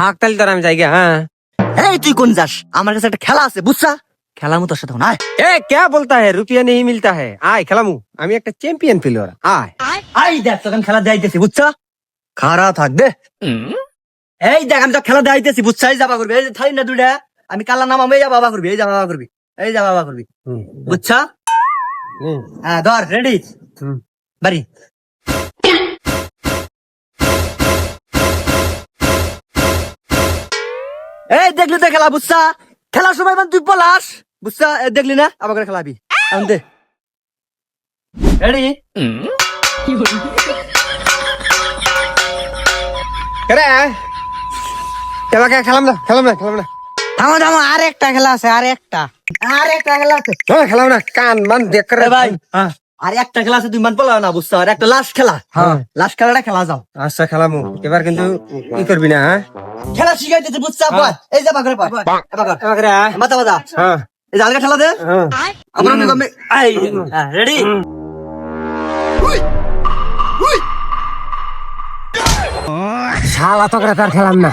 থাক তাহলে তোর আমি যাই গে, হ্যাঁ। এই তুই কোন যাস? আমার কাছে একটা খেলা আছে, বুঝছা? খেলা মতো সাথে আয়। ए क्या बोलता है, रुपया नहीं मिलता है, आय খেলামু, আমি একটা চ্যাম্পিয়ন প্লেয়ার, আয়। আই দেখ তোকে আমি খেলা দেখাইতেছি, বুঝছা? খারা থাক দে। এই দেখ আমি তো খেলা দেখাইতেছি, বুঝছা? এই যাবা করবি, এই যে থাই না দুইটা, আমি কালা নাম এই যা বাবা করবি, এই যা বাবা করবি, এই যা বাবা করবি, বুঝছা? হ্যাঁ ধর, রেডি, বাড়ি। এই দেখলি তো খেলা, বুঝছা? খেলার সময় তুই পলাস, বুঝছা? দেখলি না আবার করে খেলাবি, এখন দে। রেডি? কেরে খেলা কে খেলাম না, খেলাম না, খেলাম না, থামো থামো, আর একটা খেলা আছে, আর একটা খেলা আছে। খেলাম না, কান মান দেখ রে ভাই, আর একটা খেলা আছে, তুই মান পলাও না, বুঝছো? আর একটা লাস্ট খেলা, হ্যাঁ। লাস্ট খেলাটা খেলা যাও। আচ্ছা খেলামু, এবার কিন্তু কি করবি না, হ্যাঁ? খেলা শিখাইতেছে, বুঝছা? বল, এই যা বাগরে পা, এবার কর। এবার মাথা মাথা, হ্যাঁ, এই যে আলগা খেলা দে। আমরা রেডি? শালা তো করে তার খেলাম না।